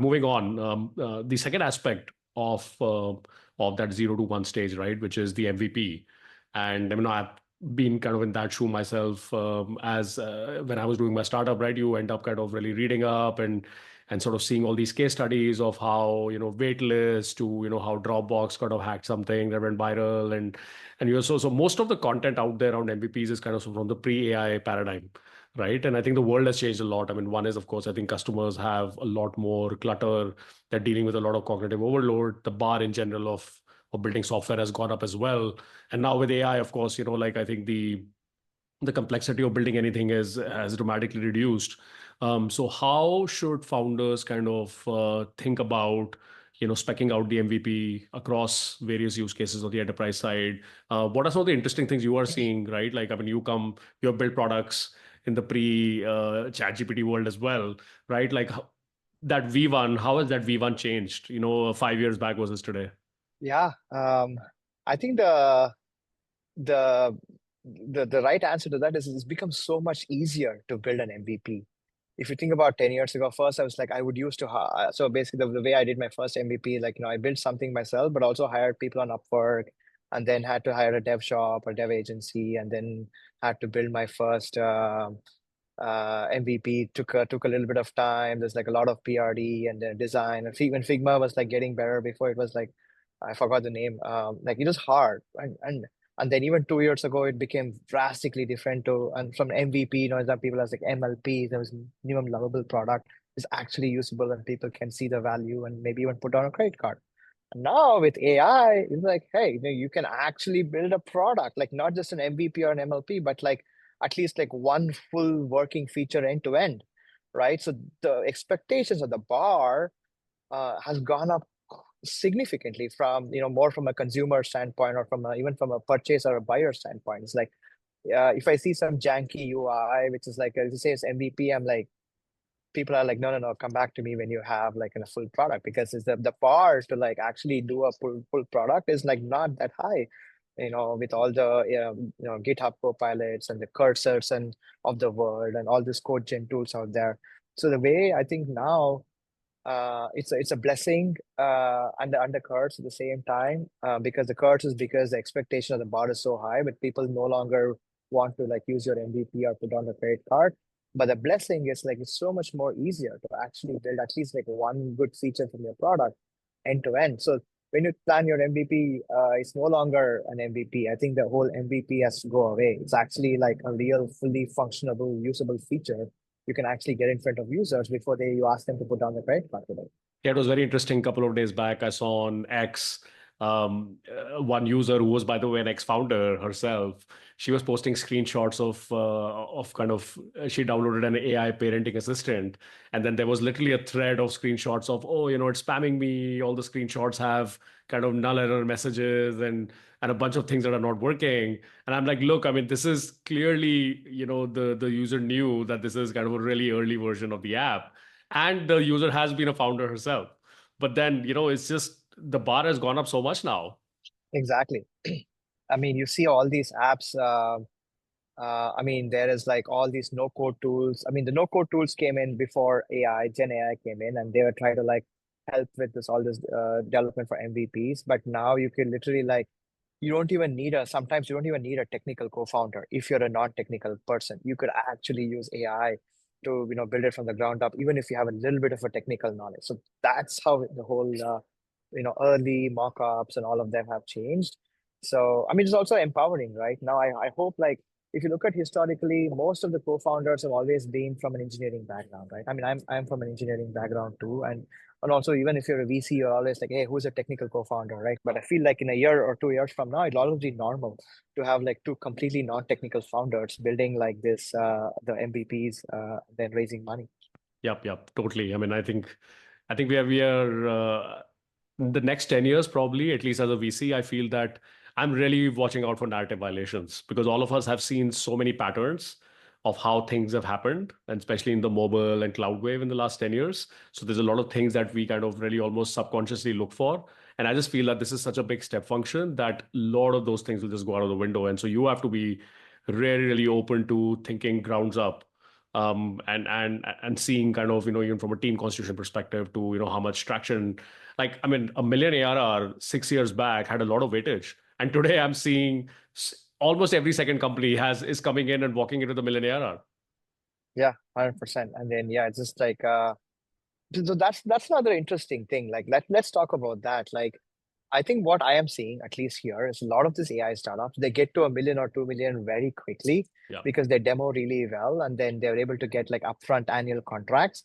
Moving on, the second aspect of that 0 to 1 stage, right, which is the MVP. And I mean, I've been kind of in that shoe myself, as when I was doing my startup, right? You end up kind of really reading up and sort of seeing all these case studies of how, waitlist to, how Dropbox kind of hacked something that went viral. And you so most of the content out there around MVPs is kind of from the pre-AI paradigm, right? And I think the world has changed a lot. I mean, one is, of course, I think customers have a lot more clutter. They're dealing with a lot of cognitive overload. The bar in general of building software has gone up as well. And now with AI, of course, like I think the complexity of building anything is has dramatically reduced. So how should founders kind of think about specking out the MVP across various use cases on the enterprise side? What are some of the interesting things you are seeing, right? Like, I mean, you have built products in the pre ChatGPT world as well, right? Like that V1, how has that V1 changed, 5 years back versus today? Yeah, I think the the right answer to that is it's become so much easier to build an MVP. If you think about 10 years ago, first I was like, I would used to so basically the way I did my first MVP, like I built something myself, but also hired people on Upwork, and then had to hire a dev shop or dev agency, and then had to build my first MVP. Took a little bit of time. There's like a lot of PRD and design. And when Figma was like getting better, before it was like I forgot the name. Like it was hard, and then even 2 years ago, it became drastically different. And from MVP, some people as like MLP, there was minimum lovable product is actually usable and people can see the value and maybe even put on a credit card. And now with AI, it's like, hey, you can actually build a product, like not just an MVP or an MLP, but like at least like one full working feature end to end, right? So the expectations of the bar has gone up significantly from more from a consumer standpoint or even from a purchase or a buyer standpoint. It's like if I see some janky UI, which is like it says MVP, I'm like people are like, no, no, no, come back to me when you have like a full product, because it's the bar to like actually do a full product is like not that high. With all the GitHub Copilots and the cursors and of the world and all these code gen tools out there. So the way I think now, it's a blessing and the curse at the same time, because the curse is because the expectation of the bar is so high, but people no longer want to like use your MVP or put on the credit card. But the blessing is like it's so much more easier to actually build at least like one good feature from your product end to end. So when you plan your MVP, it's no longer an MVP. I think the whole MVP has to go away. It's actually like a real, fully functionable, usable feature you can actually get in front of users before you ask them to put down the credit card today. Yeah, it was very interesting. A couple of days back, I saw on X one user who was, by the way, an ex-founder herself. She was posting screenshots of kind of she downloaded an AI parenting assistant, and then there was literally a thread of screenshots of, oh, it's spamming me. All the screenshots have kind of null error messages and a bunch of things that are not working. And I'm like, look, I mean, this is clearly, the user knew that this is kind of a really early version of the app, and the user has been a founder herself. But then, it's just the bar has gone up so much now. Exactly. I mean, you see all these apps. I mean, there is like all these no code tools. I mean, the no code tools came in before Gen AI came in, and they were trying to like help with all this development for MVPs. But now you can literally like, sometimes you don't even need a technical co-founder. If you're a non-technical person, you could actually use AI to, build it from the ground up, even if you have a little bit of a technical knowledge. So that's how the whole, early mock-ups and all of them have changed. So, I mean, it's also empowering, right? Now, I hope like, if you look at historically, most of the co-founders have always been from an engineering background, right? I mean, I'm from an engineering background too, and also even if you're a VC, you're always like, hey, who's a technical co-founder, right? But I feel like in a year or 2 years from now, it'll always be normal to have like two completely non-technical founders building like this, the MVPs, then raising money. Yep, totally. I mean, I think we are the next 10 years, probably, at least as a VC, I feel that I'm really watching out for narrative violations, because all of us have seen so many patterns of how things have happened, and especially in the mobile and cloud wave in the last 10 years. So there's a lot of things that we kind of really almost subconsciously look for. And I just feel that this is such a big step function that a lot of those things will just go out of the window. And so you have to be really, really open to thinking grounds up and seeing kind of, even from a team constitution perspective to, how much traction. Like, I mean, a million ARR 6 years back had a lot of weightage, and today I'm seeing almost every second company is coming in and walking into the million ARR. Yeah, 100%. And then yeah, it's just like so that's another interesting thing. Like let's talk about that. Like I think what I am seeing, at least here, is a lot of these AI startups, they get to a million or 2 million very quickly Yeah. because they demo really well and then they're able to get like upfront annual contracts.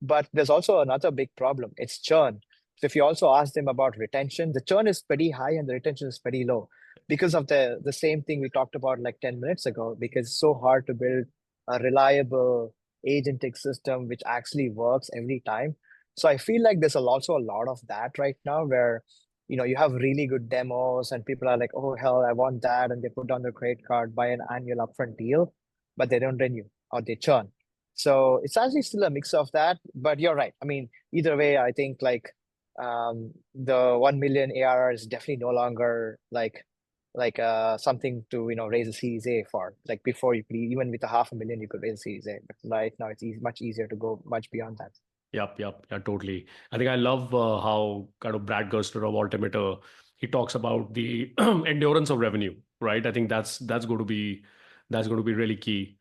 But there's also another big problem. It's churn. So if you also ask them about retention, the churn is pretty high and the retention is pretty low because of the same thing we talked about like 10 minutes ago, because it's so hard to build a reliable agentic system which actually works every time. So I feel like there's also a lot of that right now where you have really good demos and people are like, oh hell, I want that, and they put down their credit card, buy an annual upfront deal, but they don't renew or they churn. So it's actually still a mix of that, but you're right. I mean, either way, I think like the 1 million ARR is definitely no longer like something to raise a Series A for. Like before, you could even with a 500,000 you could raise a Series A, but right now it's much easier to go much beyond that. Yep, yep, yeah, totally. I think I love how kind of Brad Gerstner of Altimeter, he talks about the endurance of revenue, right? I think that's going to be really key.